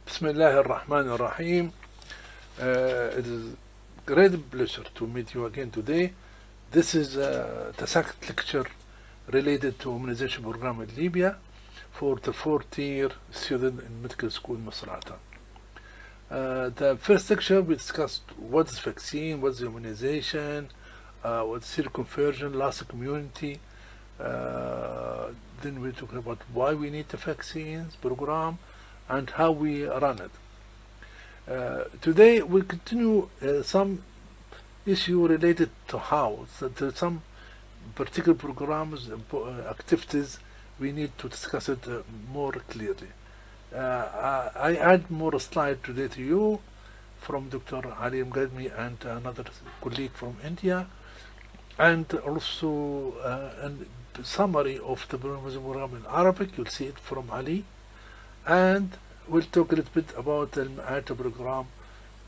Bismillah ar-Rahman ar-Rahim. It is great pleasure to meet you again today. This is the second lecture related to immunization program in Libya for the fourth year student in medical school Masrata. The first lecture we discussed what is vaccine, what is immunization, what is seroconversion, loss of immunity. Then we're talking about why we need the vaccines program and how we run it. Today we continue some issue related to how. So there are some particular programs, activities we need to discuss it more clearly. I add more slide today to you from Dr. Ali Mgadmi and another colleague from India, and also a summary of the program in Arabic. You'll see it from Ali, and we'll talk a little bit about the MATA program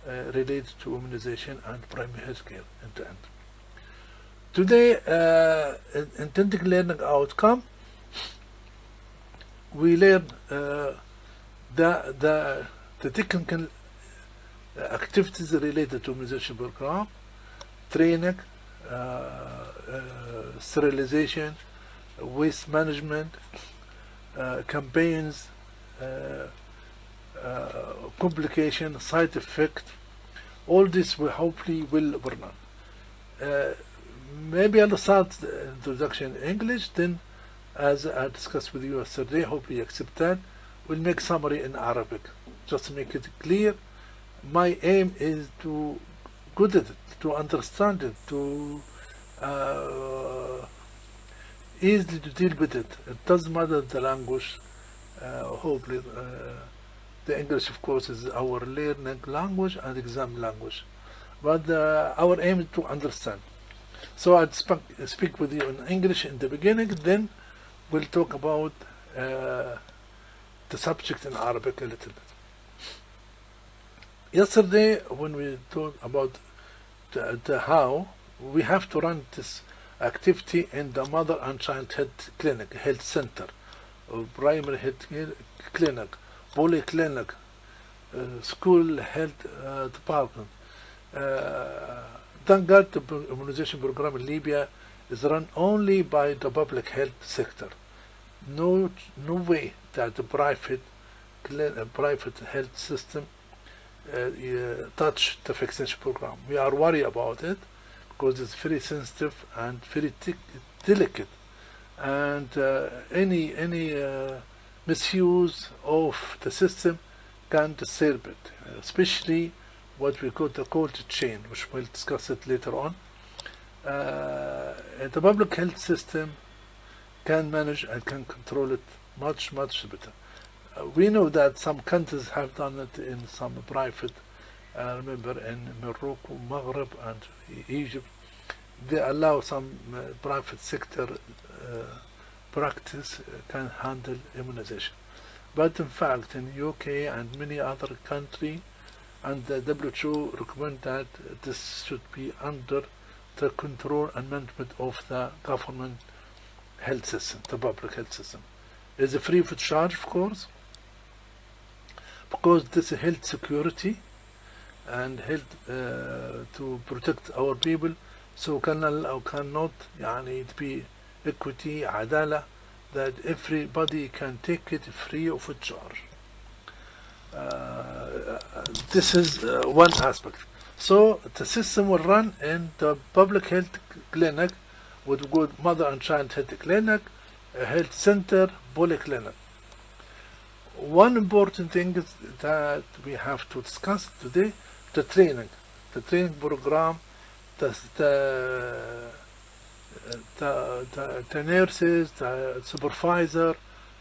related to immunization and primary health care end to end. Today, intended learning outcome, we learn the technical activities related to immunization program, training, sterilization, waste management, campaigns, complication, side effect. All this will hopefully will run. Maybe I'll start the introduction in English, then as I discussed with you yesterday, hopefully you accept that, we'll make summary in Arabic, just to make it clear. My aim is to good at it, to understand it, to easily to deal with it. It doesn't matter the language. Hopefully the English, of course, is our learning language and exam language, but our aim is to understand. So I'd speak with you in English in the beginning, then we'll talk about the subject in Arabic a little bit. Yesterday, when we talked about the how, we have to run this activity in the mother and child health clinic, health center, primary health clinic, polyclinic, school health department. Thank God the immunization program in Libya is run only by the public health sector. No way that the private health system touch the vaccination program. We are worried about it because it's very sensitive and very delicate, and any misuse of the system can disturb it, especially what we call the cold chain, which we'll discuss it later on. The public health system can manage and can control it much better. We know that some countries have done it in some private, remember in Morocco, Maghreb and Egypt, they allow some private sector practice can handle immunization. But in fact in UK and many other countries, and the WHO recommend that this should be under the control and management of the government health system, the public health system. It's free of charge, of course, because this is health security and health to protect our people. So cannot be equity, adala, that everybody can take it free of charge. This is one aspect. So the system will run in the public health clinic with good mother and child health clinic, a health center, polyclinic. One important thing is that we have to discuss today, the training program, the nurses, the supervisor,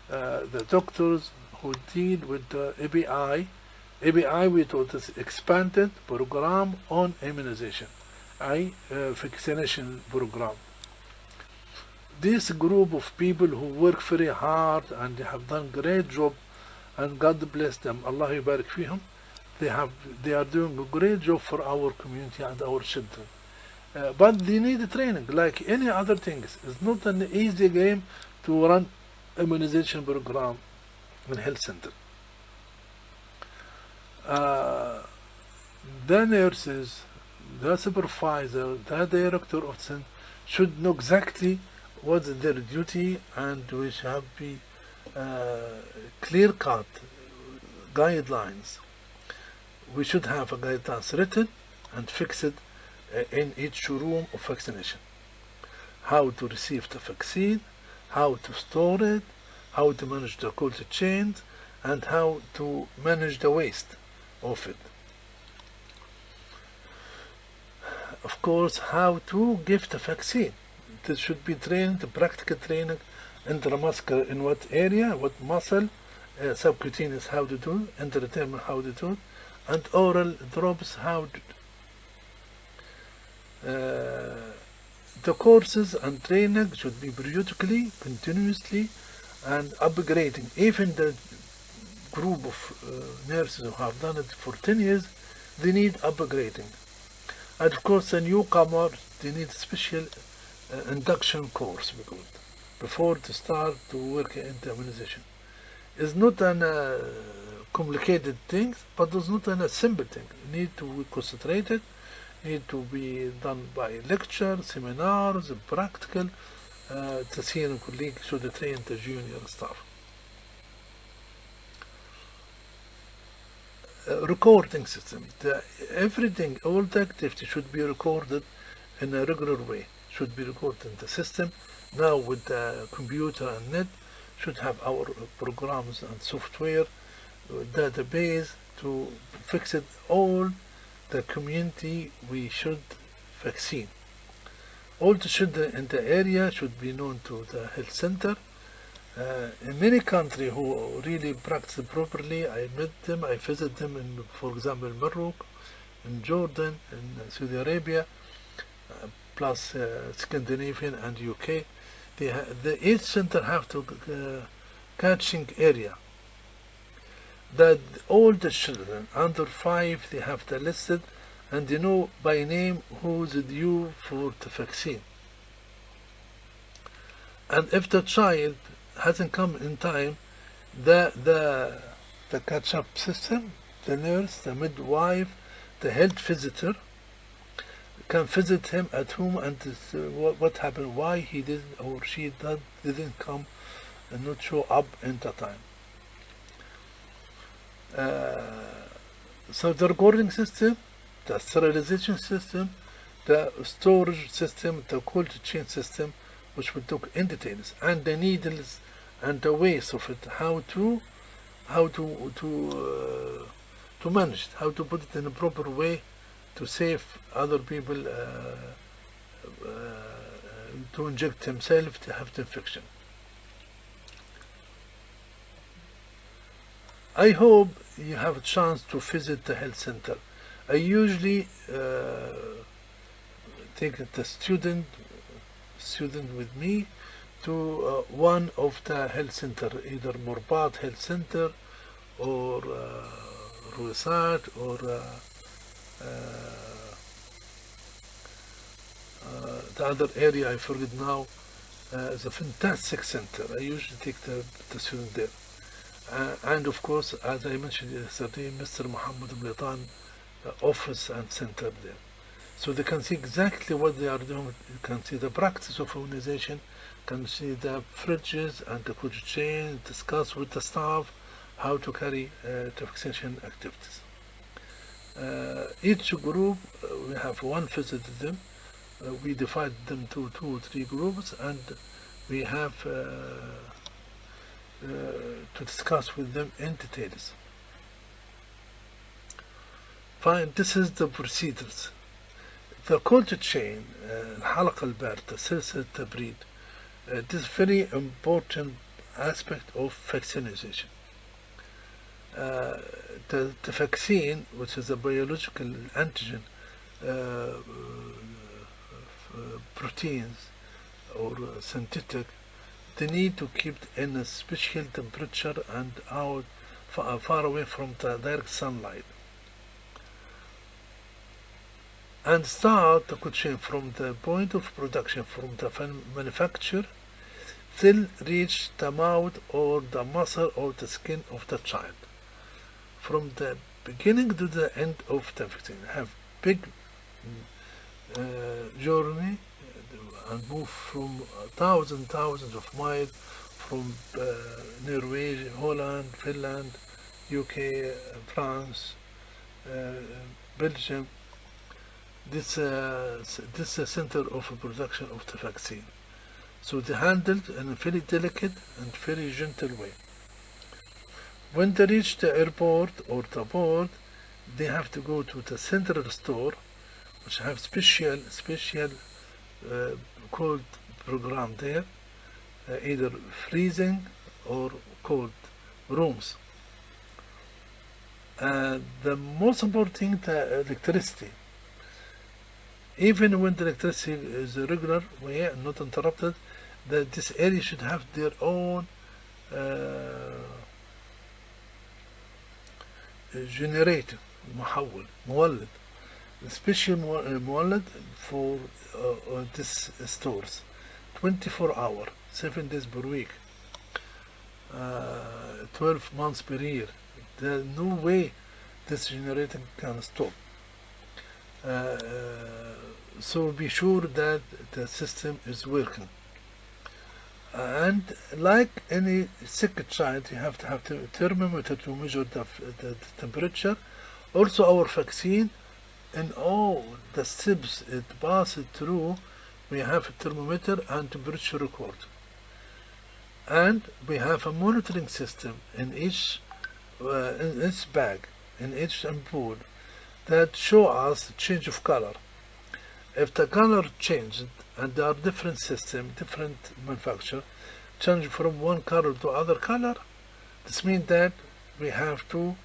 the doctors who deal with the ABI. ABI, we thought is expanded program on immunization, vaccination program. This group of people who work very hard and they have done great job, and God bless them, Allah yubarik fihum, they are doing a great job for our community and our children. But they need training like any other things. It's not an easy game to run immunization program in health center. uh, the nurses, the supervisor, the director of the center should know exactly what's their duty, and we should be clear-cut guidelines. We should have a guidelines written and fixed in each room of vaccination. How to receive the vaccine, how to store it, how to manage the cold chains, and how to manage the waste of it. Of course, how to give the vaccine. This should be trained, practical training, intramuscular in what area, what muscle, subcutaneous how to do, intradermal how to do, and oral drops how to do. The courses and training should be periodically, continuously, and upgrading. Even the group of nurses who have done it for 10 years, they need upgrading. And of course, the newcomers, they need a special induction course before to start to work in the immunization. It's not a complicated thing, but it's not a simple thing. You need to be concentrated, need to be done by lecture, seminars, practical, تسهيل colleague should train the junior staff. Recording system. Everything, all the activity should be recorded in a regular way. Should be recorded in the system. Now with the computer and net, should have our programs and software, database to fix it all the community we should vaccine. All the children in the area should be known to the health center. In many countries who really practice properly, I met them, I visited them in, for example, Morocco, in Jordan, in Saudi Arabia, plus Scandinavian and UK. Each center have to catching area. That all the children under 5, they have to listed, and they know by name who's due for the vaccine. And if the child hasn't come in time, the catch-up system, the nurse, the midwife, the health visitor can visit him at home and what happened, why he didn't or she didn't come and not show up in the time. So the recording system, the sterilization system, the storage system, the cold chain system, which we took in details, and the needles and the ways of it, how to manage it, how to put it in a proper way to save other people to inject himself to have the infection. I hope you have a chance to visit the health center. I usually take the student with me to one of the health center, either Morbat Health Center or Ruisat or the other area I forget now. It's a fantastic center. I usually take the student there. And of course, as I mentioned yesterday, Mr. Muhammad Blitan office and center there. So they can see exactly what they are doing. You can see the practice of immunization, can see the fridges and the cold chain, discuss with the staff how to carry the vaccination activities. Each group, we have one visit to them. We divide them to 2 or 3 groups, and we have to discuss with them in details. Fine, this is the procedures. The cold chain, الحلقة الباردة, سلسلة التبريد. This is very important aspect of vaccination. The vaccine, which is a biological antigen, proteins or synthetic, they need to keep in a special temperature and out far away from the direct sunlight. And start the cold chain from the point of production, from the manufacture, till reach the mouth or the muscle or the skin of the child. from the beginning to the end of the vaccine. Have big journey and move from thousands of miles from Norway, Holland, Finland, UK, France, Belgium. This is a center of production of the vaccine. So they handled in a very delicate and very gentle way. When they reach the airport or the port, they have to go to the central store, which have special cold program there, either freezing or cold rooms. The most important thing, the electricity. Even when the electricity is regular way and not interrupted, this area should have their own generator, مولد, special مولد for these stores, 24 hours, 7 days per week, 12 months per year. There's no way this generator can stop. So be sure that the system is working. And like any sick child, you have to have a thermometer to measure the temperature. Also our vaccine, in all the steps it passes through, we have a thermometer and temperature record. And we have a monitoring system in each bag, in each ampoule, that show us change of color. If the color changed, and there are different systems, different manufacturer, change from one color to other color, this means that we have to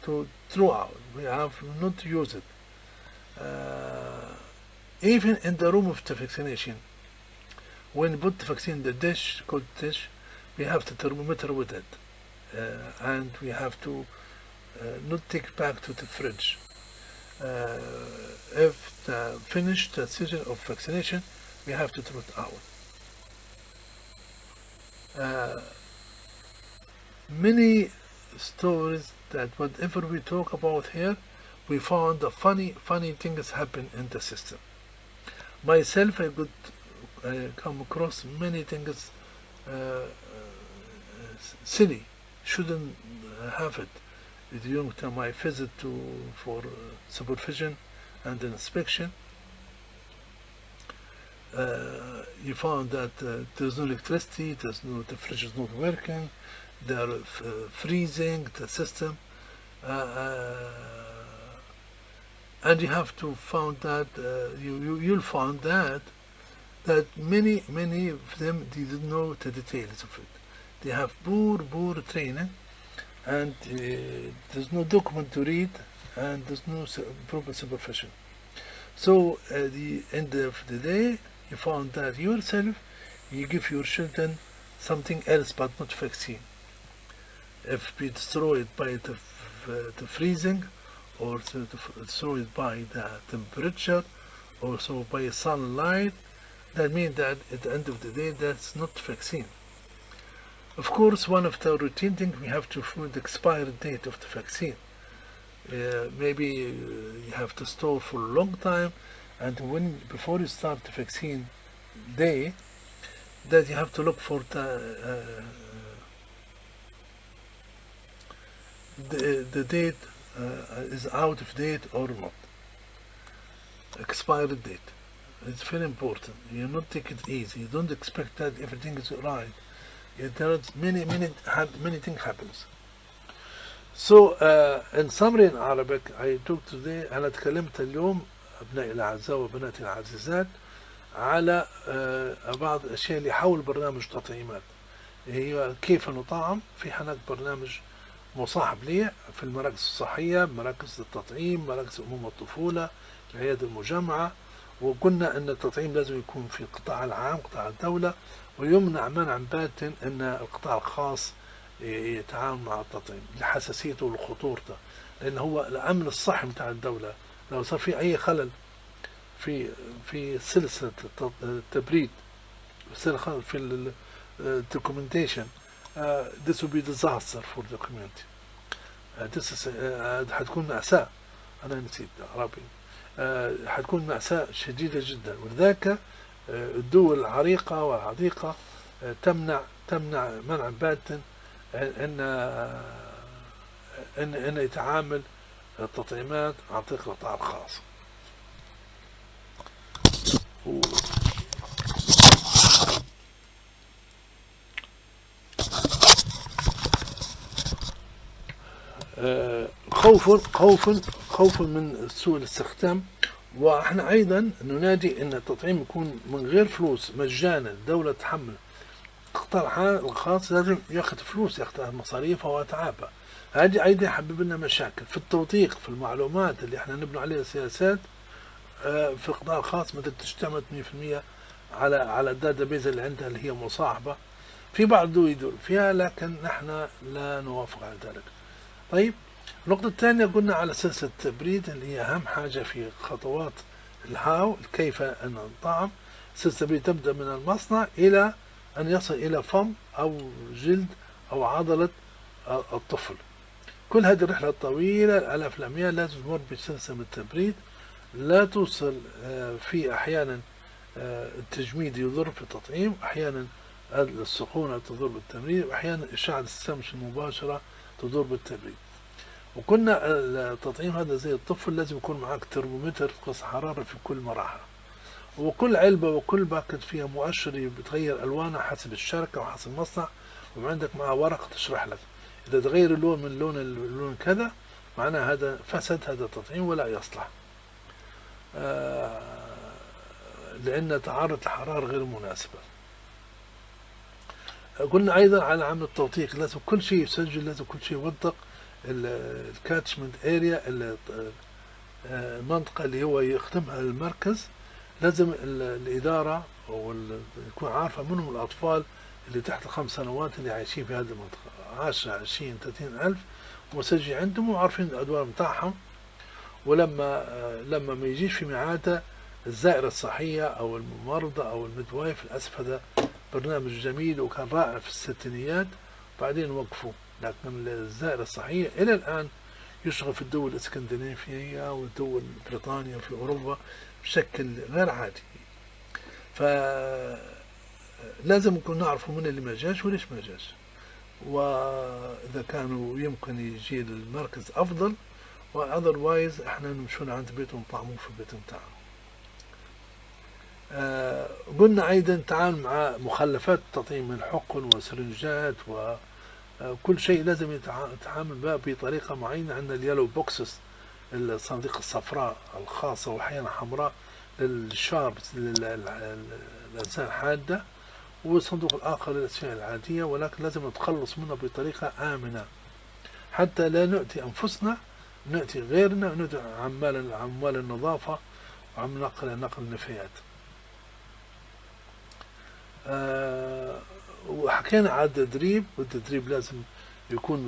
throw out, we have not to use it. Even in the room of the vaccination, when you put the vaccine in the dish, cold dish, we have the thermometer with it, and we have to not take back to the fridge. If finished the season of vaccination, we have to throw it out. Many stories that whatever we talk about here, we found the funny things happen in the system. Myself, I could come across many things silly, shouldn't have it. During my visit for supervision and inspection, you found that there's no electricity, the fridge is not working, they're freezing the system, and you have to find that you'll find that many of them didn't know the details of it. They have poor training, and there's no document to read, and there's no proper supervision. So at the end of the day, you found that yourself, you give your children something else but not vaccine. If we destroy it by the freezing, or destroy it by the temperature, or so by sunlight, that means that at the end of the day, that's not vaccine. Of course, one of the routine things, we have to find the expiry date of the vaccine. Maybe you have to store for a long time, and before you start the vaccine day, that you have to look for the date is out of date or not. Expiry date. It's very important. You not take it easy. You don't expect that everything is right. There are many things happens. So in summary in Arabic, I talked today, أنا تكلمت اليوم أبنائي الأعزاء وبناتي العزيزات على بعض الأشياء اللي حول برنامج تطعيمات. هي كيف نطعم. في هناك برنامج مصاحب ليه في المراكز الصحية، مراكز التطعيم، مراكز أمومة الطفولة، العيادة المجمعة. وقلنا أن التطعيم لازم يكون في القطاع العام، قطاع الدولة، ويمنع منعا باتا أن القطاع الخاص يتعامل مع التطعيم لحساسيته ولخطورته، لأن هو الأمن الصحي بتاع الدولة. لو صار في أي خلل في سلسلة التبريد، في الdocumentation, this will be disaster for the community. حتكون مأساة. أنا نسيت عربي. حتكون مأساة شديدة جدا، ولذلك الدول العريقة والعتيقة تمنع منع باتا أن يتعامل التطعيمات عن طريق القطاع الخاص. خوفا من سوء الاستخدام. واحنا ايضا ننادي ان التطعيم يكون من غير فلوس، مجانا، الدولة تحمل. القطاع الخاص لازم ياخذ فلوس، ياخذ مصاريفه واتعابه. هذه ايضا يحبب لنا مشاكل في التوثيق، في المعلومات اللي احنا نبني عليها سياسات. في القطاع الخاص مثل تعتمد 100% على الداتا بيز اللي عندها اللي هي مصاحبة. في بعض الدول يدور فيها، لكن نحن لا نوافق على ذلك. طيب، النقطة الثانية قلنا على سلسلة التبريد اللي هي أهم حاجة في خطوات الهاو، كيف أن الطعم. سلسلة التبريد تبدأ من المصنع إلى أن يصل إلى فم أو جلد أو عضلة الطفل. كل هذه الرحلة الطويلة الآلاف الأميال لازم تمر بسلسلة التبريد. لا توصل في أحيانا التجميد يضر في التطعيم، أحيانا السخونة تضر بالتبريد، وأحيانا إشعة الشمس المباشرة تضر بالتبريد. وكنا التطعيم هذا زي الطفل، لازم يكون معك ترمومتر قياس حرارة في كل مراحل، وكل علبة وكل باكت فيها مؤشر بتغير ألوانها حسب الشركة وحسب المصنع، وعندك معها ورقة تشرح لك إذا تغير اللون من لون كذا معناه هذا فسد، هذا التطعيم ولا يصلح، لأن تعرض الحرارة غير مناسبة. قلنا أيضا على عمل التوثيق، لازم كل شيء يسجل، لازم كل شيء يوثق. الكاتشمنت اريا، المنطقة اللي هو يخدمها المركز، لازم الإدارة يكون عارفة منهم الأطفال اللي تحت 5 سنوات اللي عايشين في هذه المنطقة، 10 20 30 ألف مسجل عندهم وعارفين الأدوار متاعهم. ولما ما يجيش في ميعاده الزائرة الصحية أو الممرضة أو المدوايف، للأسف هذا برنامج جميل وكان رائع في الستينيات، بعدين وقفوا. لكن الزائرة الصحية إلى الآن يشغل في الدول الإسكندنافية والدول بريطانيا في أوروبا بشكل غير عادي. فلازم نكون نعرفوا من اللي ما جاش وليش ما جاش، وإذا كانوا يمكن يجي للمركز أفضل، وأذروايز إحنا نمشون عند بيتهم طعموه في البيت متاعهم. قلنا أيضا التعامل مع مخلفات التطعيم من حقن وسرنجات وكل شيء لازم يتعامل بها بطريقة معينة. عندنا اليالو بوكسس، الصناديق الصفراء الخاصة وأحيانا حمراء للشاربس للأجزاء الحادة، والصندوق الآخر للأشياء العادية، ولكن لازم نتخلص منها بطريقة آمنة حتى لا نؤتي أنفسنا، نؤتي غيرنا، ونؤتي عمال النظافة وعم نقل النفايات. وحكينا على التدريب، والتدريب لازم يكون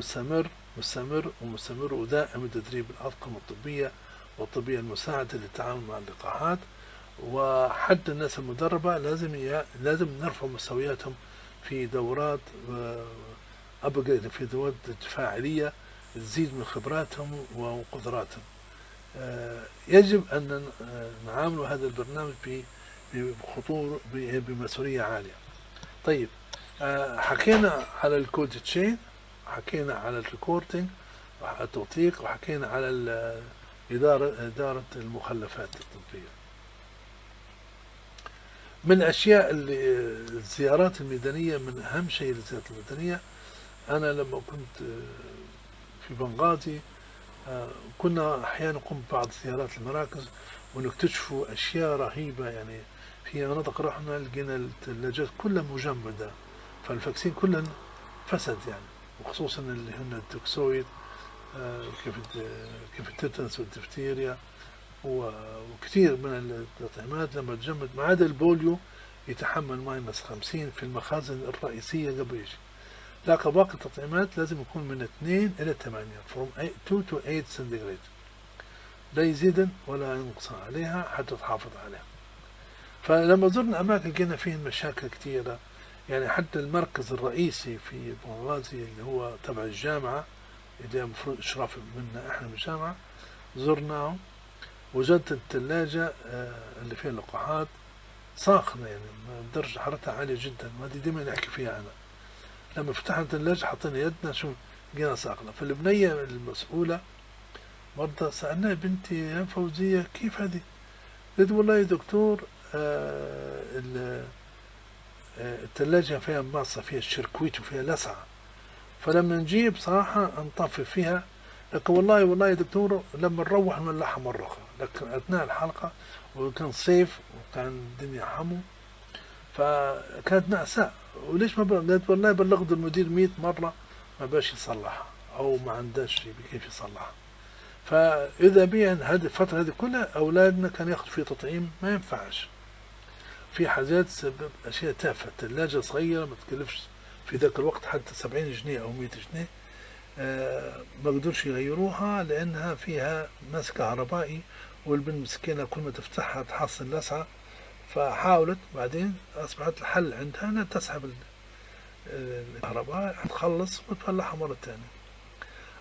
مستمر ودائم. التدريب الأطقم الطبية والطبية المساعدة للتعامل مع اللقاحات، وحتى الناس المدربة لازم نرفع مستوياتهم في دورات في دورات تفاعلية تزيد من خبراتهم وقدراتهم. يجب أن نعامل هذا البرنامج بخطور بمسؤولية عالية. طيب، حكينا على الكود تشين، حكينا على الريكوردينج التوثيق، وحكينا على إدارة المخلفات الطبية. من الأشياء الزيارات الميدانية، من أهم شيء الزيارات الميدانية. أنا لما كنت في بنغازي كنا أحيانا نقوم ببعض زيارات المراكز ونكتشفوا أشياء رهيبة. يعني في مناطق رحنا لقينا الثلاجات كلها مجمدة، فالفاكسين كلها فسد يعني، وخصوصا اللي هن التوكسويد كيف التيتانس والدفتيريا وكثير من التطعيمات لما تجمد، ما عدا البوليو يتحمل -50 في المخازن الرئيسية قبل يجي. لكن باقي التطعيمات لازم يكون من 2 إلى 8 from 2 to 8 سنتيغراد، لا يزيد ولا ينقص عليها حتى تحافظ عليها. فلما زرنا أماكن لقينا فيها مشاكل كثيرة. يعني حتى المركز الرئيسي في بنغازي اللي هو تبع الجامعة اللي المفروض إشراف منا إحنا من الجامعة. زرناهم، وجدت الثلاجة اللي فيها اللقاحات ساخنة، يعني درجة حرارتها عالية جدا، ما دي دايما نحكي فيها أنا. لما فتحنا الثلاجة حطينا يدنا شو لقينا ساخنة. فالبنية المسؤولة مرضى سألناها بنتي يا فوزية كيف هذه؟ قلت والله يا دكتور الثلاجة فيها ماصة، فيها الشركويت وفيها لسعة، فلما نجيب صراحة نطفي فيها، لكن والله يا دكتور لما نروح نولعها مرة أخرى. لكن أثناء الحلقة وكان صيف وكان الدنيا حمو، فكانت مأساة. وليش ما قلت والله بلغت المدير 100 مرة ما باش يصلحها أو ما عندهاش كيف يصلحها. فإذا بيا هذه الفترة هذه كلها أولادنا كان ياخذ فيه تطعيم، ما ينفعش. في حاجات تسبب أشياء تافهة، ثلاجة صغيرة ما تكلفش في ذاك الوقت حتى 70 جنيه أو 100 جنيه، ما قدروش يغيروها لأنها فيها ماس كهربائي، والبنت مسكينة كل ما تفتحها تحصل لسعة. فحاولت، بعدين أصبحت الحل عندها أنها تسحب الكهرباء، تخلص وتولعها مرة ثانية.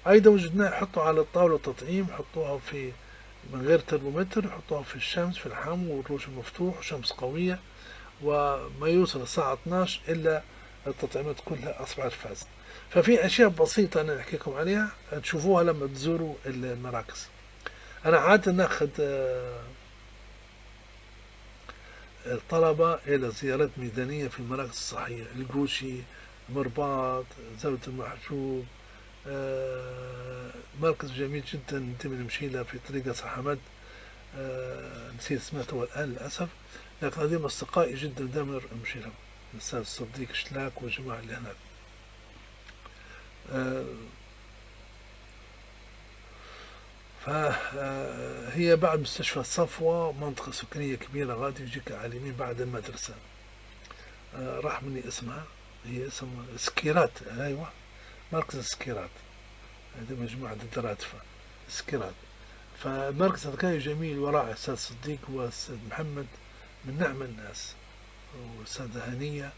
أيضا وجدناه يحطوا على الطاولة تطعيم، يحطوها في من غير ترمومتر، يحطوها في الشمس في الحمو والروش المفتوح وشمس قوية، وما يوصل الساعة 12 إلا التطعيمات كلها أصبحت فاسدة. ففي أشياء بسيطة أنا أحكي لكم عليها تشوفوها لما تزوروا المراكز. أنا عادة ناخذ الطلبة إلى زيارات ميدانية في المراكز الصحية، القوشي، مرباط، زاوية المحجوب، مركز جميل جدا نتمنى نمشي له في طريق قصر حمد، نسيت اسمه الآن للأسف، لكن هذول أصدقائي جدا دائما نمشي لهم، الأستاذ صديق شلاك والجماعة اللي هناك. فهي بعد مستشفى الصفوة، منطقة سكنية كبيرة غادي يجيك على اليمين بعد المدرسة. راح مني اسمها، هي اسمها سكيرات، أيوة مركز السكيرات، هذه مجموعة الدراتفة سكيرات. فالمركز كان جميل، ورائع. أستاذ صديق وأستاذ محمد من نعم الناس، والأستاذة هنية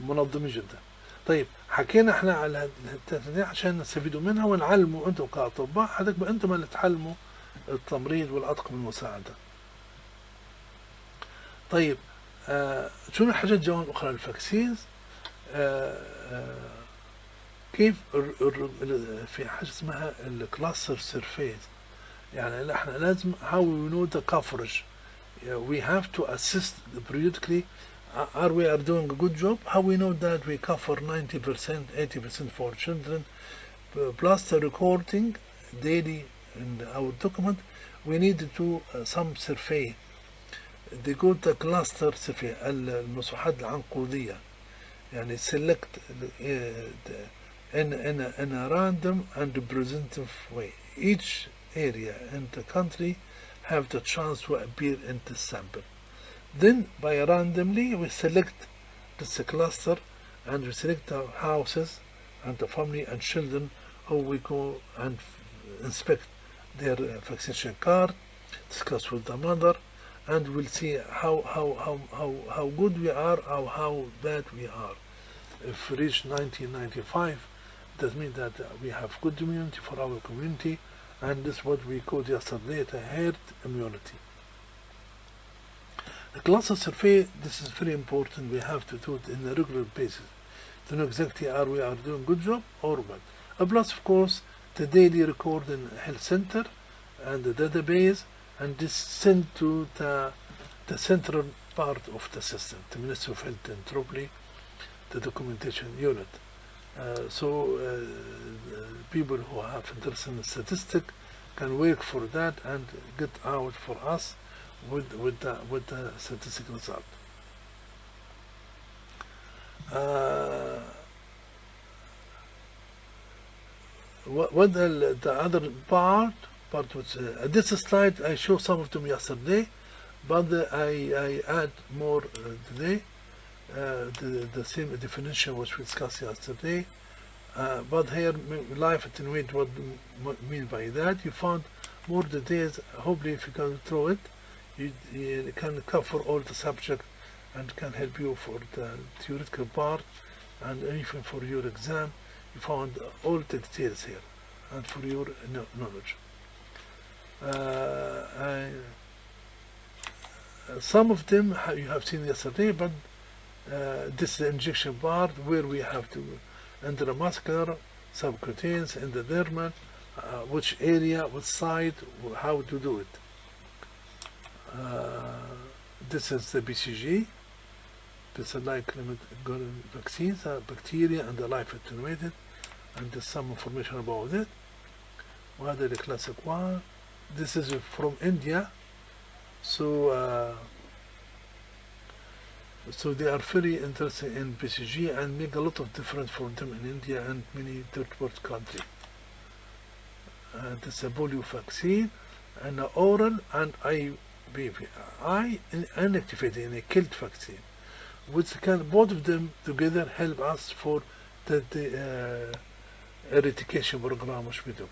منظمين جدا. طيب حكينا احنا على التقنية عشان نستفيدوا منها ونعلموا انتم كأطباء، حضرتك انتم اللي تعلموا التمريض والأطقم المساعدة. طيب شو الحاجات جوانب أخرى الفاكسينز؟ كيف في حاجة اسمها الكلاستر سيرفيس، يعني احنا لازم how we know the coverage. We have to assist periodically. Are we doing a good job? How we know that we cover 90%, 80% for children, plus the recording daily in our document. We need to do some survey. They go to cluster survey, المصحات العنقودية. يعني select in a random and representative way. Each area in the country have the chance to appear in the sample. Then by randomly we select this cluster, and we select the houses and the family and children who we go and inspect their vaccination card, discuss with the mother, and we'll see how good we are or how bad we are. If we reach 1995, that means that we have good immunity for our community, and this is what we called yesterday the herd immunity. The cluster survey, this is very important. We have to do it in a regular basis to know exactly we are doing good job or bad. Plus, of course, the daily record in health center and the database, and this sent to the central part of the system, the Ministry of Health in Tripoli, the documentation unit. People who have interest in statistic can work for that and get out for us with the statistical result. What the other part which this slide I show some of them yesterday, but I add more today. The same definition which we discussed yesterday, but here life attenuate, what do you mean by that? You found more details. Hopefully if you go through it, you can cover all the subject and can help you for the theoretical part, and even for your exam You found all the details here, and for your knowledge. Some of them you have seen yesterday, but this is the injection part where we have to intramuscular, subcutaneous, endodermal, which area, which side, how to do it. This is the BCG. This is like vaccines, bacteria and the life attenuated, and there's some information about it. وهذا the classic one. This is from India, so they are very interested in BCG and make a lot of difference for them in India and many third world countries. This is a polio vaccine and an oral and IBV, inactivated in a killed vaccine, which can both of them together help us for the eradication program which we do.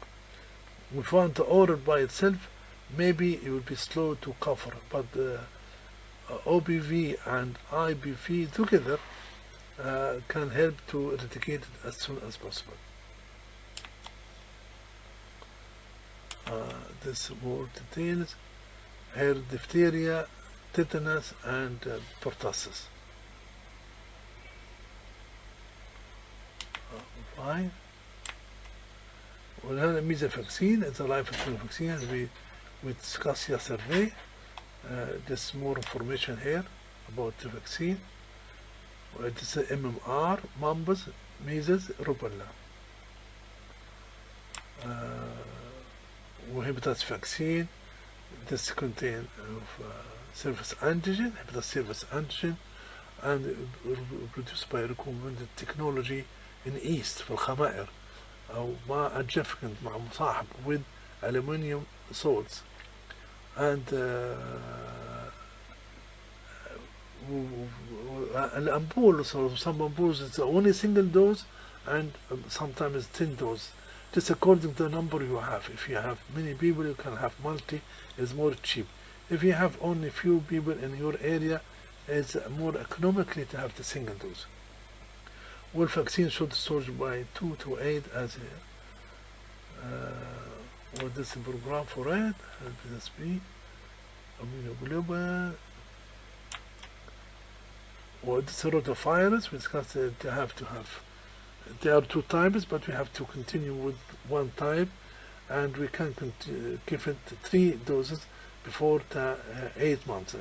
We found the oral by itself, maybe it will be slow to cover, but OBV and IBV together can help to eradicate it as soon as possible. This more details here: diphtheria, tetanus, and pertussis. Fine. وهذا measles vaccine. It's a live vaccine as we discussed yesterday. There's more information here about the vaccine. This is MMR, mumps, measles, rubella. Hepatitis vaccine. This contains surface antigen, hepatitis surface antigen, and produced by recombinant technology in East في الخمائر أو مع adjuvant مع مصاحب with aluminium salts, and الأمبول, so some ampules it's only single dose and sometimes 10 doses. Just according to the number you have. If you have many people, you can have multi, it's more cheap. If you have only few people in your area, it's more economically to have the single dose. Well, vaccine should store by 2 to 8 as what is the program for it? This be immunoglobulin. Or this rotavirus, we discussed that they have to have. There are 2 types, but we have to continue with 1 type, and we can give it 3 doses before the 8 months,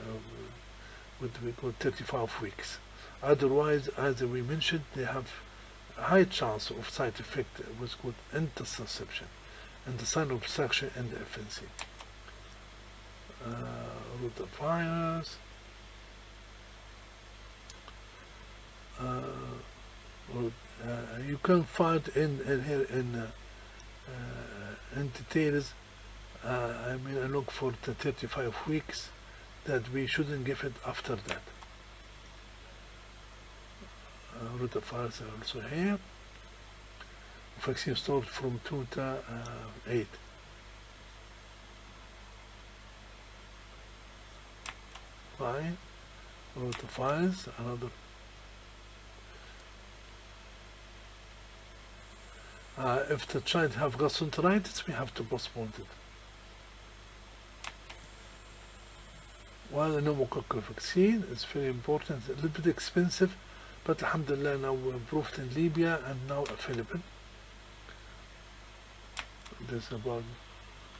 what we call 35 weeks. Otherwise, as we mentioned, they have a high chance of side effect, what's called interception, and the sign of obstruction in the infancy. Rotavirus. You can find in here in details. I mean, I look for the 35 weeks that we shouldn't give it after that. Rotavirus are also here. Vaccine stored from 2 to 8. Fine. Rotavirus, another. If the child have gastroenteritis, we have to postpone it. While the pneumococcal vaccine is very important, a little bit expensive, but alhamdulillah now approved in Libya and now available. This about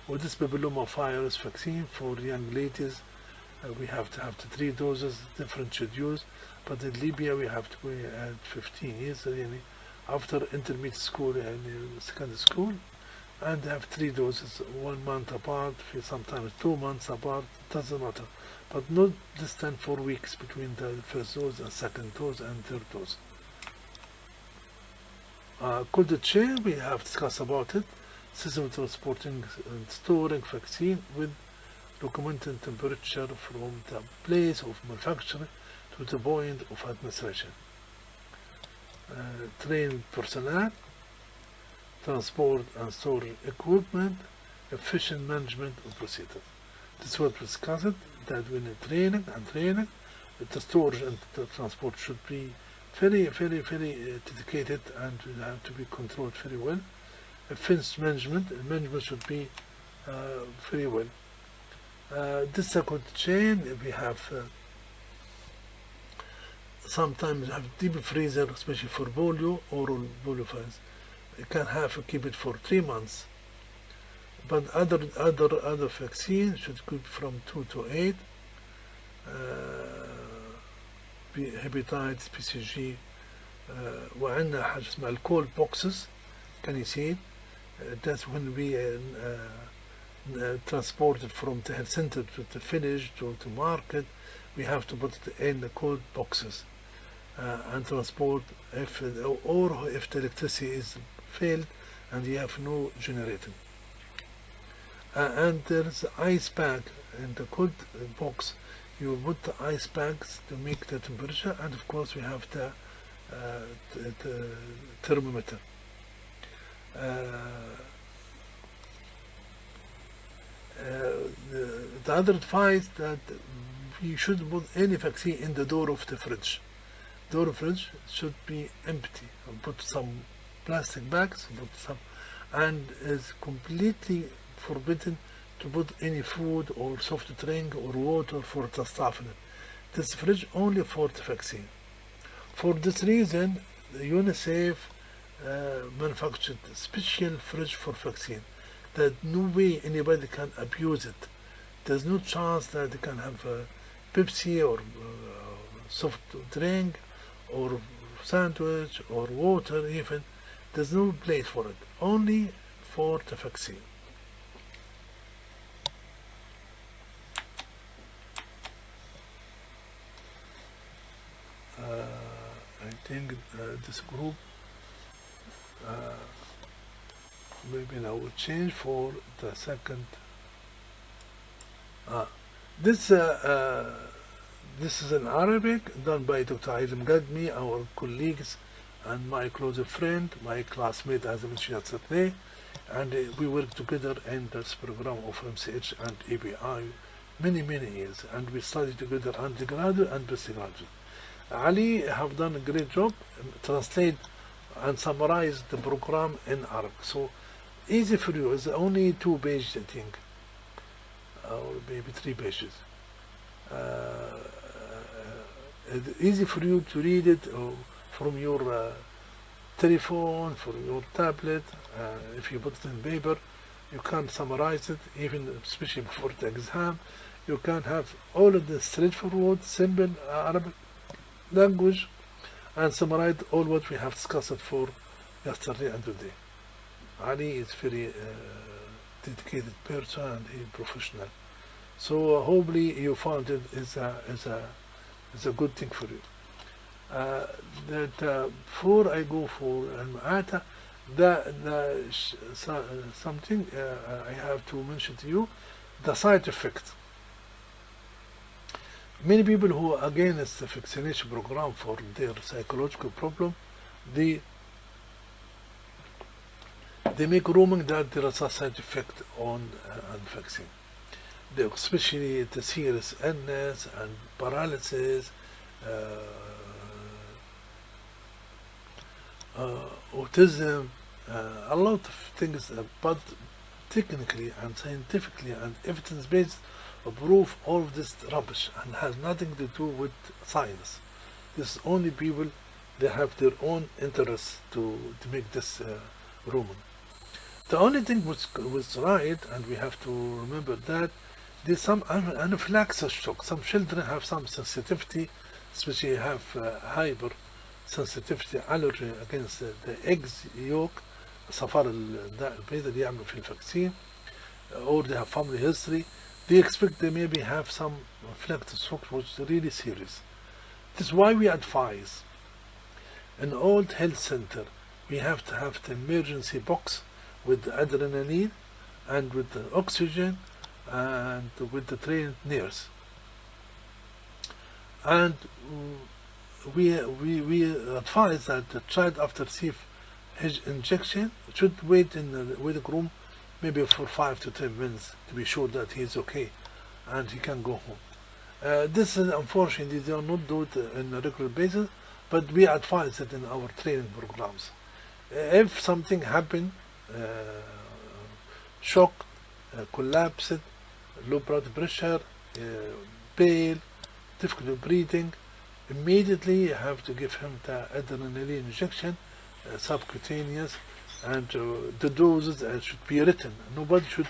this papillomavirus vaccine for young ladies. We have to have the 3 doses, different schedules, but in Libya we have to be at 15 years. After intermediate school and secondary school, and they have 3 doses, 1 month apart, sometimes 2 months apart, doesn't matter, but not less than 4 weeks between the first dose and second dose and third dose. Cold chain, we have discussed about it, system transporting and storing vaccine with recommended temperature from the place of manufacture to the point of administration. Trained personnel, transport and storage equipment, efficient management of procedures. This is what we discussed, that when training, the storage and the transport should be very, very, very dedicated, and have to be controlled very well. Fence management should be very well. This second chain, we have sometimes have deep freezer, especially for polio, oral polio virus. You can keep it for 3 months. But other vaccines should keep from 2 to 8. Hepatitis, BCG, وعندنا حاجة اسمها الكول boxes. Can you see it? That's when we transported from the health center to the village to market. We have to put it in the cold boxes and transport if the electricity is failed and you have no generator. And there's ice pack in the cold box. You put the ice packs to make the temperature, and of course we have the thermometer. The other advice that we should put any vaccine in the door of the fridge. Door of fridge should be empty. Put some plastic bags, and is completely forbidden to put any food or soft drink or water for the staff in it. This fridge only for the vaccine. For this reason, the UNICEF manufactured a special fridge for vaccine. That no way anybody can abuse it. There's no chance that they can have a Pepsi or soft drink or sandwich or water even. There's no place for it. Only for the vaccine. I think this group maybe now will change for the second. This is in Arabic, done by Dr. Aydem Gadmi, our colleagues and my close friend, my classmate, as I mentioned yesterday, and we work together in this program of MCH and ABI many years, and we studied together undergraduate and postgraduate. Ali have done a great job, translate and summarize the program in Arabic. So easy for you. It's only 2 pages, I think, or maybe 3 pages. Easy for you to read it from your telephone, from your tablet. If you put it in paper, you can summarize it, even especially before the exam. You can have all of the straightforward, simple Arabic language and summarize all what we have discussed for yesterday and today. Ali is very dedicated person and he professional. So hopefully you found it is a good thing for you. Before I go for Al-Ma'ata, something I have to mention to you, the side effect. Many people who are against the vaccination program for their psychological problem, they make rumor that there is a side effect on vaccine. Especially the serious illness and paralysis, autism, a lot of things, but technically and scientifically and evidence-based prove all of this rubbish and has nothing to do with science. This is only people, they have their own interests to make this rumor. The only thing which was right, and we have to remember that there's some anaphylaxis shock. Some children have some sensitivity, especially have hyper sensitivity allergy against the eggs yolk, صفار البيضة اللي يعملوا في الفاكسين, or they have family history. They expect they maybe have some anaphylaxis shock which is really serious. This is why we advise in all health center we have to have the emergency box with the adrenaline and with the oxygen and with the trained nurse. And we advise that the child after receive his injection should wait in the waiting room maybe for 5 to 10 minutes to be sure that he is okay and he can go home. This is unfortunately they do not do it on a regular basis, but we advise it in our training programs. If something happened, shock, collapsed, low blood pressure, pale, difficulty breathing, immediately you have to give him the adrenaline injection, subcutaneous, and the doses should be written. Nobody should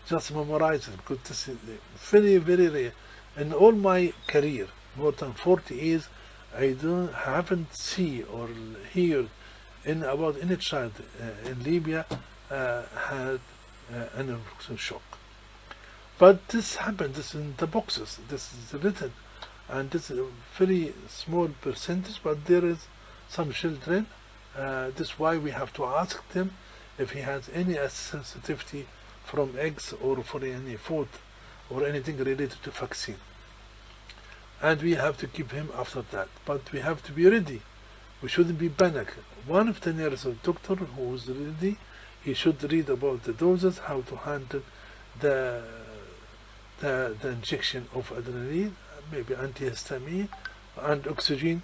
just memorize it, because this is very, very rare. In all my career, more than 40 years, I haven't seen or heard about any child in Libya had an electric shock. But this happened, this is in the boxes, this is written, and this is a very small percentage, but there is some children, this is why we have to ask them if he has any sensitivity from eggs or for any food or anything related to vaccine. And we have to keep him after that, but we have to be ready. We shouldn't be panic. One of the nurses or doctor who is ready, he should read about the doses, how to handle the injection of adrenaline, maybe antihistamine and oxygen,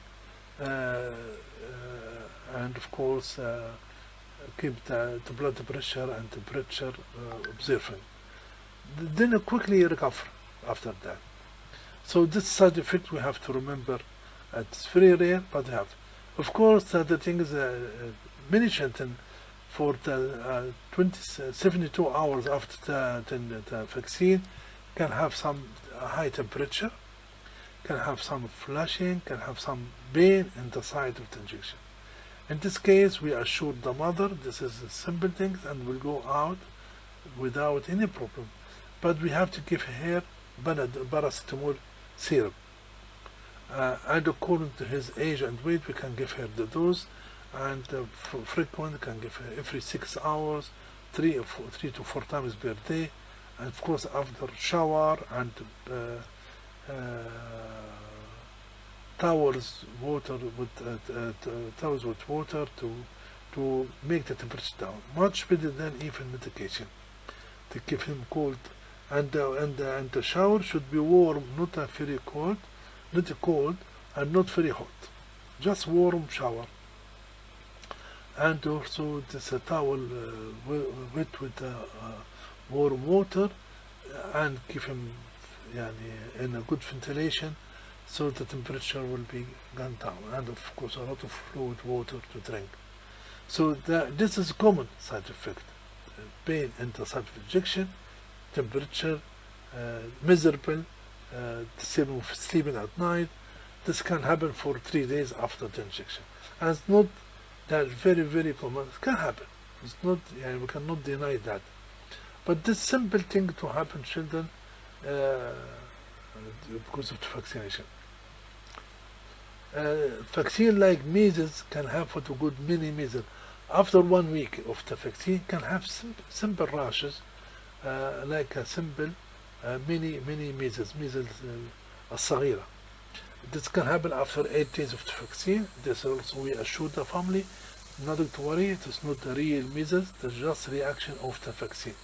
and of course keep the blood pressure and temperature observing. Then quickly recover after that. So this side effect we have to remember. It's very rare, but we have. Of course, the thing is, many children for the 72 hours after the vaccine can have some high temperature, can have some flushing, can have some pain in the site of the injection. In this case, we assure the mother this is a simple thing and will go out without any problem. But we have to give her paracetamol syrup. And according to his age and weight, we can give her the dose, and frequent can give her every 6 hours, 3 to 4 times per day, and of course after shower and towels with water to make the temperature down. Much better than even medication to keep him cold. And the shower should be warm, not very cold, not cold and not very hot. Just warm shower. And also this towel wet with warm water, and give him in a good ventilation, so the temperature will be gone down, and of course a lot of fluid water to drink. So this is common side effect: pain in the site of injection, temperature, miserable, sleeping at night. This can happen for 3 days after the injection, and it's not that very, very common. It can happen. It's not, we cannot deny that. But this simple thing to happen children because of the vaccination. Vaccine like measles can have what we call mini measles. After 1 week of the vaccine, can have simple rashes, like a simple mini measles الصغيرة. This can happen after 8 days of the vaccine. This also we assure the family not to worry. It is not the real measles. It's just reaction of the vaccine.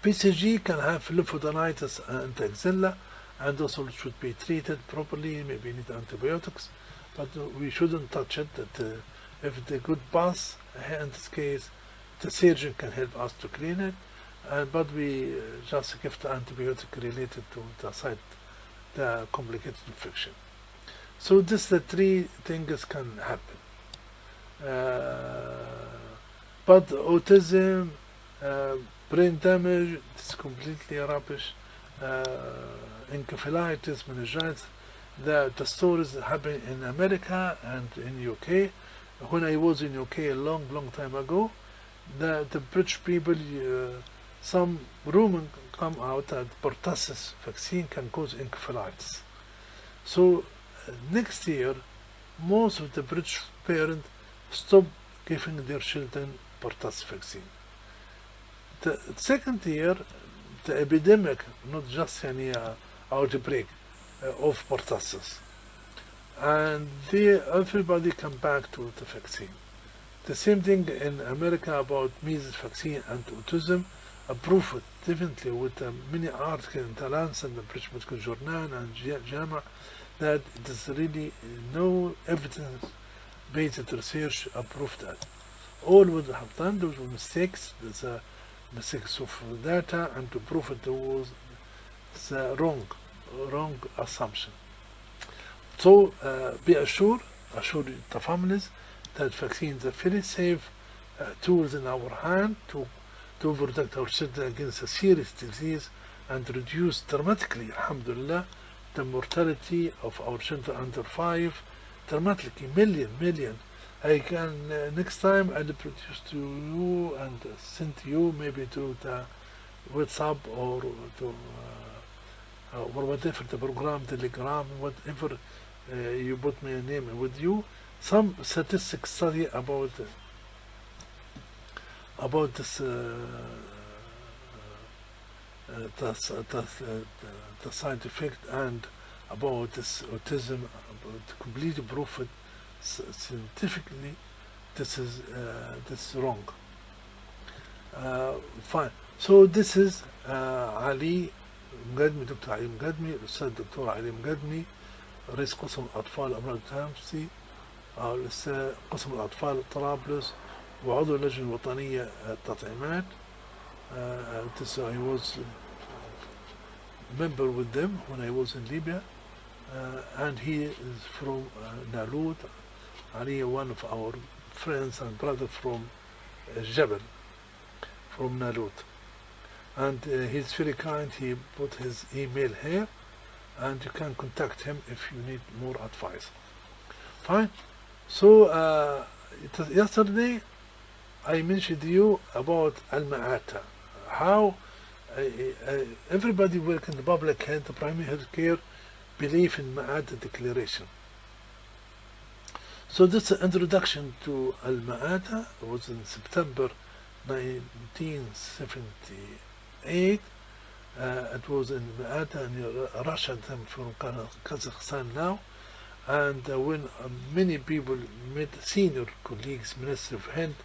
BCG can have lymphadenitis and axilla, and also it should be treated properly. Maybe need antibiotics, but we shouldn't touch it. That if the good pass, in this case, the surgeon can help us to clean it, but we just give the antibiotic related to the site, the complicated infection. So this the 3 things can happen. But autism, brain damage, it's completely rubbish. Encephalitis, meningitis, the stories happen in America and in UK. When I was in UK a long time ago, the British people, some rumor come out that pertussis vaccine can cause encephalitis. So next year, most of the British parents stop giving their children pertussis vaccine. The second year, the epidemic, not just any outbreak of pertussis, and everybody come back to the vaccine. The same thing in America about measles vaccine and autism, approved definitely with many articles in the Lancet and the British Medical Journal and JAMA. that it is really no evidence-based research approved that. All we have done, those were mistakes, the mistakes of data, and to prove it was the wrong assumption. So be assured, assure the families that vaccines are very safe tools in our hand to protect our children against a serious disease and reduce dramatically, alhamdulillah, the mortality of our children under 5, dramatically, million. I can, next time I'll produce to you and send to you maybe to the WhatsApp or to or whatever the program, Telegram, whatever you put my name with you, some statistic study about this the side effect and about this autism, about completely proof it scientifically. This is wrong. Fine. So this is علي مقدمي، دكتور علي مقدمي، الأستاذ الدكتور علي مقدمي، رئيس قسم الأطفال أمراض التنفسي، قسم الأطفال طرابلس، وعضو اللجنة الوطنية التطعيمات. I was member with them when I was in Libya, and he is from Nalut. Ali, one of our friends and brother from Jabal, from Nalut. And he's very kind, he put his email here, and you can contact him if you need more advice. Fine. So yesterday I mentioned to you about Al-Ma'ata, how everybody working in the public health, the primary health care, believe in Ma'ata declaration. So this introduction to Al-Ma'ata was in September 1978. It was in Ma'ata in Russia, from Kazakhstan now. And when many people met senior colleagues, Ministry of Health,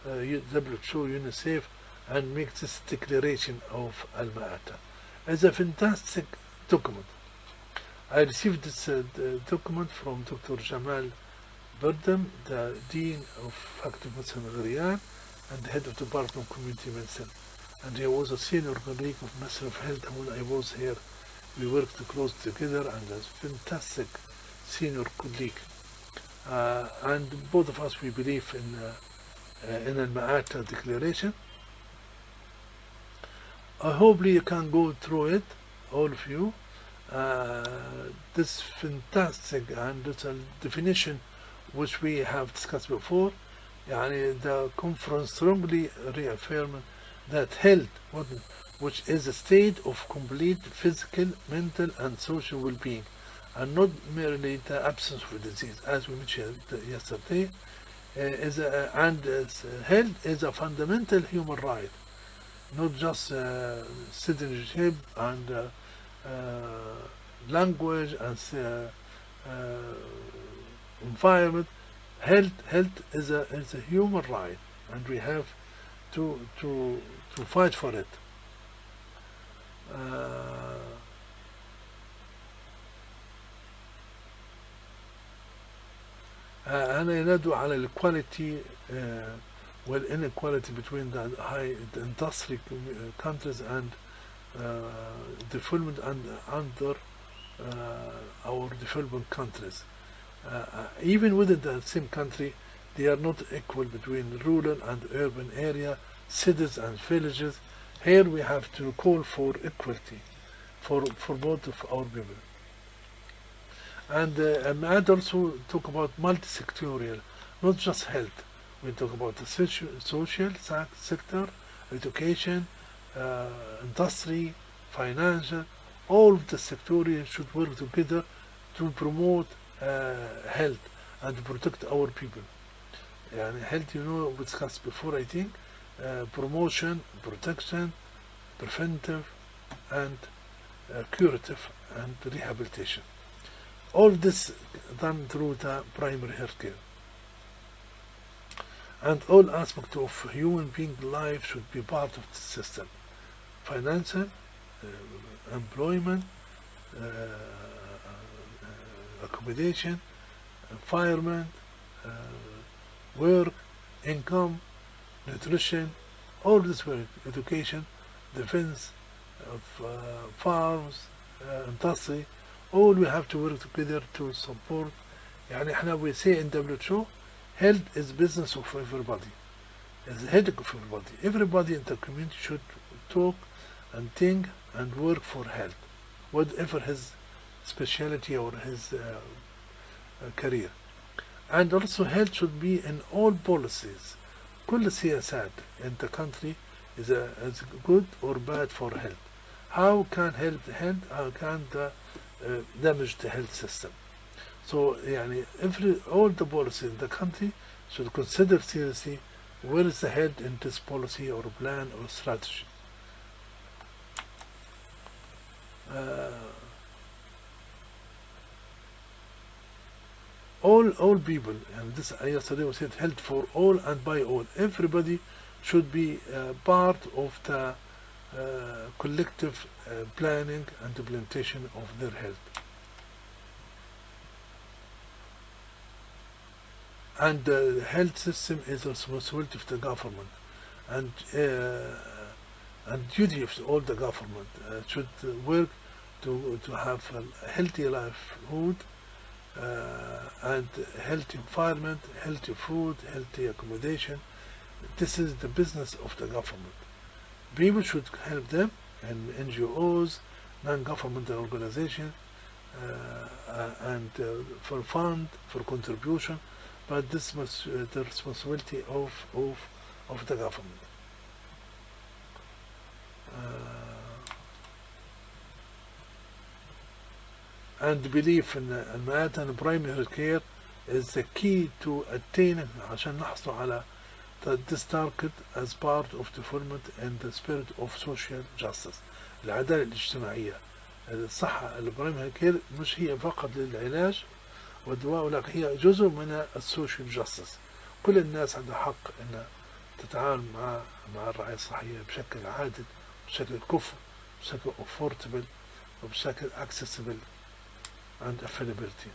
WHO, UNICEF, and make this declaration of Al-Ma'ata. It's a fantastic document. I received this document from Dr. Jamal Burdam, the Dean of Faculty of Medicine Gharian and the Head of Department of Community Medicine. And he was a senior colleague of Ministry of Health when I was here. We worked close together, and a fantastic senior colleague. And both of us, we believe in Al-Ma'ata declaration. Hopefully you can go through it, all of you. This fantastic, and it's a definition which we have discussed before. The conference strongly reaffirmed that health, which is a state of complete physical, mental, and social well-being, and not merely the absence of disease, as we mentioned yesterday. Health is a fundamental human right, not just citizenship and language and environment. Health is a human right, and we have to fight for it. أنا ندعو على equality inequality between the industry countries and development and under our developing countries. Even within the same country, they are not equal between rural and urban area, cities and villages. Here we have to call for equality for both of our people. And I'd also talk about multi-sectorial, not just health. We talk about the social sector, education, industry, financial. All of the sectorial should work together to promote health and protect our people. Health, we discussed before, I think, promotion, protection, preventive, and curative and rehabilitation. All this done through the primary health care. And all aspects of human being life should be part of the system. Financial, employment, accommodation, environment, uh, work, income, nutrition, all this work, education, defense of farms, industry, all we have to work together to support. يعني احنا we say in WHO, health is business of everybody. It's the headache of everybody. Everybody in the community should talk and think and work for health, whatever his specialty or his career. And also health should be in all policies. كل السياسات in the country is good or bad for health. How can health, how can the damage the health system? So يعني all the policies in the country should consider seriously where is the health in this policy or plan or strategy. All people, and this yesterday we said health for all and by all. Everybody should be part of the collective planning and implementation of their health. And the health system is a responsibility of the government, and duty of all the government should work to have a healthy livelihood, and healthy environment, healthy food, healthy accommodation. This is the business of the government. People should help them, and NGOs, non-governmental organizations, and for fund, for contribution, but this must the responsibility of the government. And belief in معناتها ان primary care is the key to attaining عشان نحصل على this target as part of development and the spirit of social justice. العدالة الاجتماعية. الصحة البرايمري كير مش هي فقط للعلاج والدواء، ولكن هي جزء من السوشيال جاستس. كل الناس عندها حق ان تتعامل مع الرعاية الصحية بشكل عادل، بشكل كفء، بشكل affordable، وبشكل accessible and availability.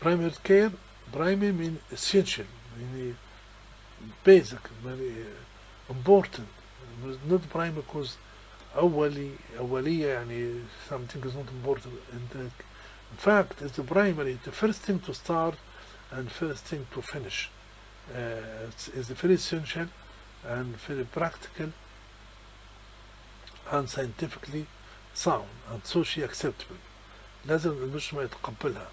Primary care, primary means essential, meaning basic, very important. Not primary because أولية يعني something is not important. In fact, it's the primary, the first thing to start and first thing to finish. It's very essential and very practical and scientifically sound and socially acceptable. لازم المجتمع يتقبلها.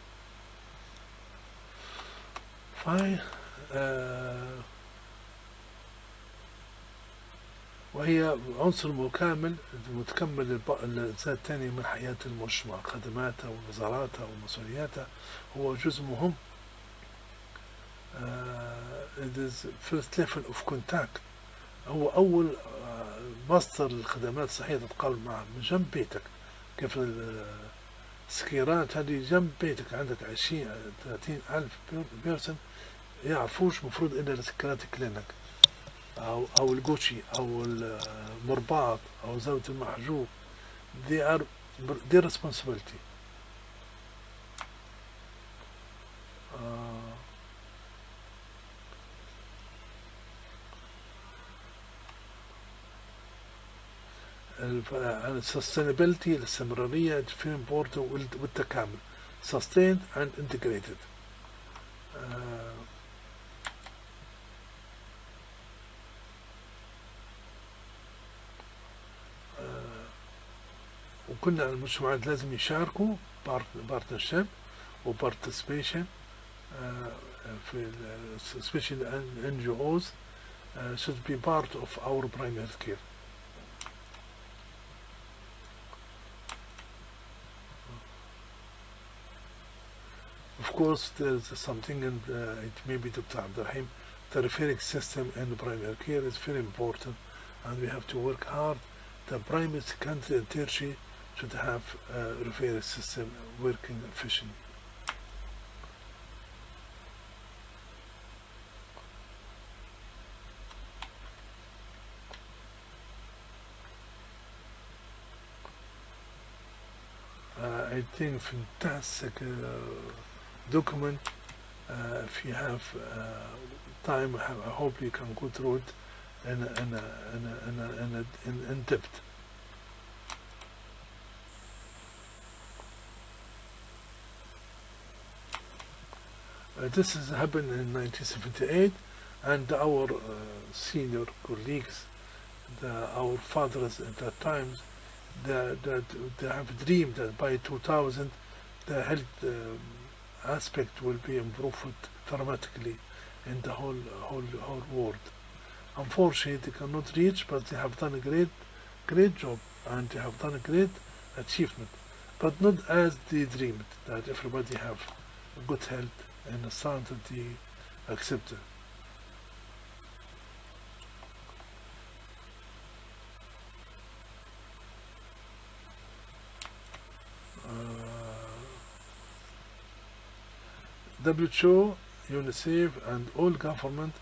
وهي عنصر مكامل متكمل الإنسان الثاني من حياة المجتمع، خدماته ونظاراته ومسؤولياته، هو جزء مهم. It is first level of contact. هو أول مصدر للخدمات الصحية تتقابل معها من جنب بيتك. كيف السكيرات هذه جنب بيتك عندك 20-30 ألف بيرسون يعرفوش مفروض إلا السكيرات كلينك أو الجوتشي أو المرباط أو زاوية المحجوب. they are their responsibility. sustainability الاستمرارية very important والتكامل sustained and integrated. وكل المجتمعات لازم يشاركوا partnership و participation في especially NGOs should be part of our primary care. Of course, there's something, and it may be Dr. Abdurrahim, the referring system in primary care is very important, and we have to work hard. The primary, secondary, and tertiary should have a referring system working efficiently. I think, fantastic document. If you have time, I hope you can go through it in depth. This has happened in 1978, and our senior colleagues, our fathers at that time, they have dreamed that by 2000 the health aspect will be improved dramatically in the whole world. Unfortunately, they cannot reach, but they have done a great job, and they have done a great achievement, but not as they dreamed, that everybody have good health and started to accept it. WHO, UNICEF, and all government,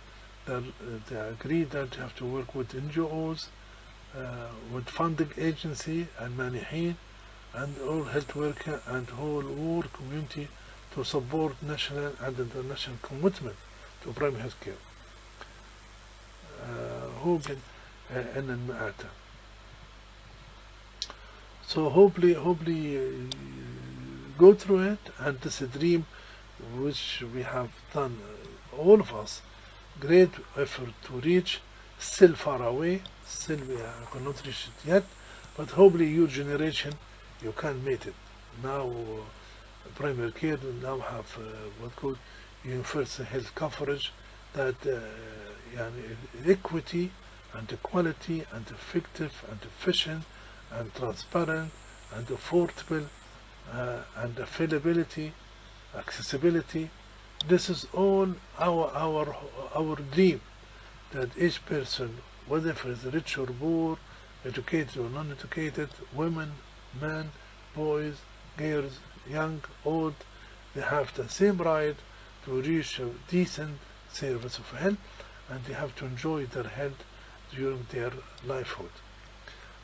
they agree that you have to work with NGOs, with funding agency and maniheen, and all health worker and whole world community to support national and international commitment to primary health care. Who can in the matter. So hopefully go through it, and this is a dream which we have done, all of us, great effort to reach, still far away, still we cannot reach it yet, but hopefully your generation, you can make it. Now primary care now have what called universal health coverage, that equity and equality and effective and efficient and transparent and affordable and availability, accessibility. This is all our dream, that each person, whether it's rich or poor, educated or non-educated, women, men, boys, girls, young, old, they have the same right to reach a decent service of health, and they have to enjoy their health during their lifehood.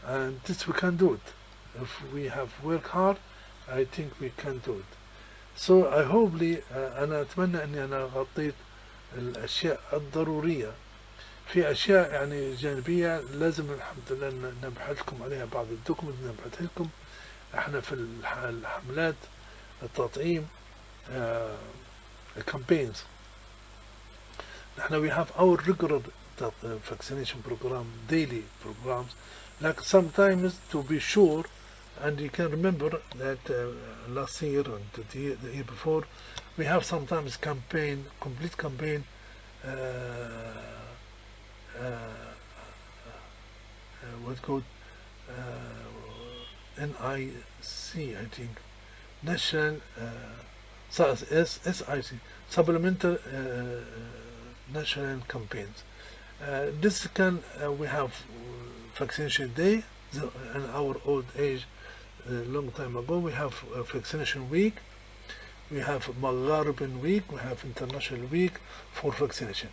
And this we can do it. If we have work hard, I think we can do it. So I hopefully أنا أتمنى أني أنا غطيت الأشياء الضرورية. في أشياء يعني جانبية لازم الحمد لله نبحث لكم عليها، بعض الدوكمنت نبحث لكم. احنا في الحملات التطعيم campaigns. نحن we have our regular vaccination program, daily programs, like sometimes to be sure. And you can remember that last year and the year before, we have sometimes complete campaign, what's called NIC, I think, National SIC, Supplemental National Campaigns. This can we have vaccination day in our old age. A long time ago, we have vaccination week, we have Maghariban week, we have international week for vaccination.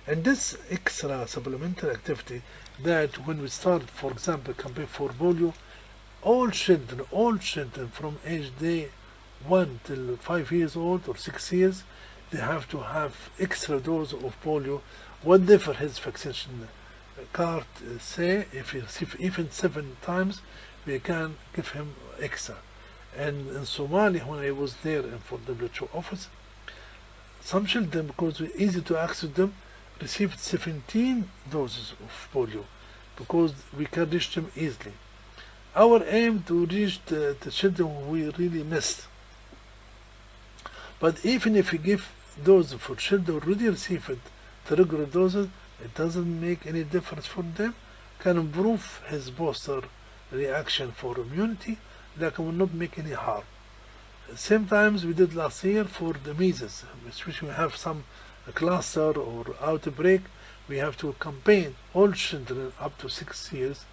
And this extra supplemental activity, that when we start, for example, campaign for polio, all children from age day 1 till 5 years old or 6 years, they have to have extra dose of polio, whatever his vaccination card say. If he receives even 7 times, we can give him extra. And in Somalia, when I was there for the WHO office, some children, because it's easy to access them, received 17 doses of polio, because we can reach them easily. Our aim to reach the children we really missed. But even if we give doses for children already received the regular doses, it doesn't make any difference for them. Can improve his booster reaction for immunity, that will not make any harm. Same times we did last year for the measles, which we have some cluster or outbreak, we have to campaign all children up to 6 years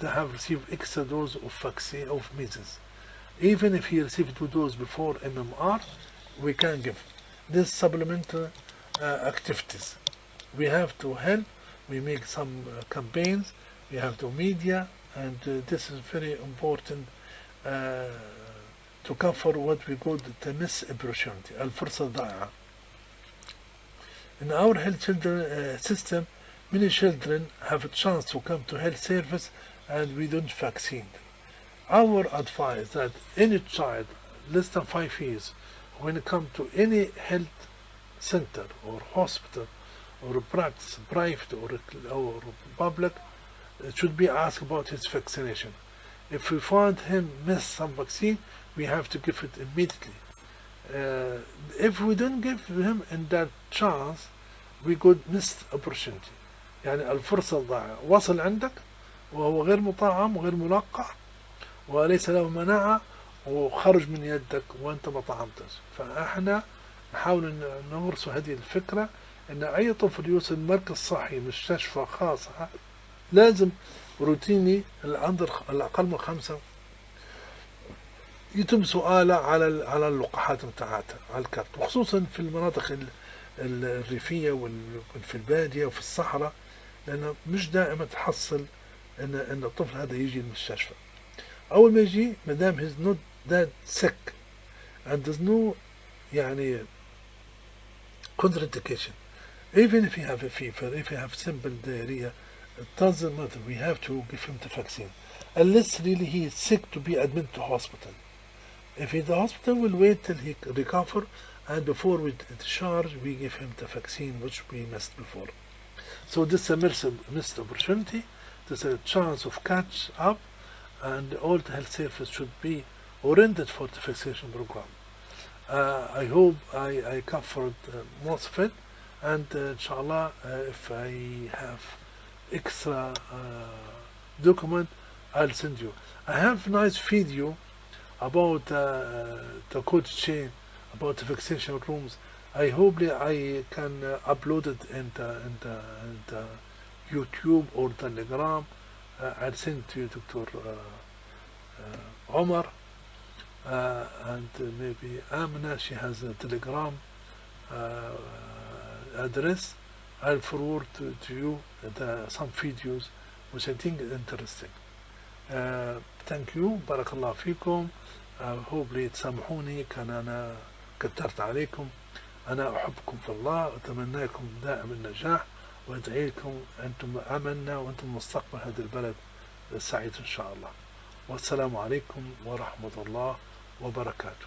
that have received extra dose of vaccine of measles. Even if he received 2 doses before MMR, we can give this supplemental activities. We have to help, we make some campaigns, we have to media, and this is very important to cover what we call the miss opportunity, الفرصة الضائعة. In our health children system, many children have a chance to come to health service and we don't vaccine them. Our advice that any child less than 5 years, when it comes to any health center or hospital or practice, private or public, should be asked about his vaccination. If we find him miss some vaccine, we have to give it immediately. If we don't give him in that chance, we could miss opportunity. يعني الفرصة الضائعة وصل عندك وهو غير مطعم وغير ملقح وليس له مناعة وخرج من يدك وانت ما طعمتش. فاحنا نحاول نغرس هذه الفكرة ان اي طفل يوصل مركز صحي مستشفى خاص لازم روتيني الأندر الأقل من 5 يتم سؤاله على اللقاحات متاعتها على الكارت، وخصوصا في المناطق الريفية وفي البادية وفي الصحراء، لأنه مش دائما تحصل إن الطفل هذا يجي المستشفى. أول ما يجي مدام he's not that sick and there's no يعني contraindication, even if you have a fever, if you have simple diarrhea, it doesn't matter. We have to give him the vaccine, unless really he is sick to be admitted to hospital. If he's in the hospital, we'll wait till he recover, and before we discharge, we give him the vaccine which we missed before. So this is a missed opportunity. This is a chance of catch up, and all the health services should be oriented for the vaccination program. I hope I covered most of it, and inshallah, if I have extra document, I'll send you. I have nice video about the cold chain, about the vaccination rooms. I hope I can upload it in the YouTube or Telegram. I'll send to you, Dr. Omar, and maybe Amina, she has a Telegram address. I'll forward to you some videos which I think is interesting. Thank you. بارك الله فيكم. hopefully تسامحوني كان أنا كترت عليكم. أنا أحبكم في الله وأتمنى لكم دائما النجاح وأدعي لكم أنتم أملنا وأنتم مستقبل هذا البلد السعيد إن شاء الله. والسلام عليكم ورحمة الله وبركاته.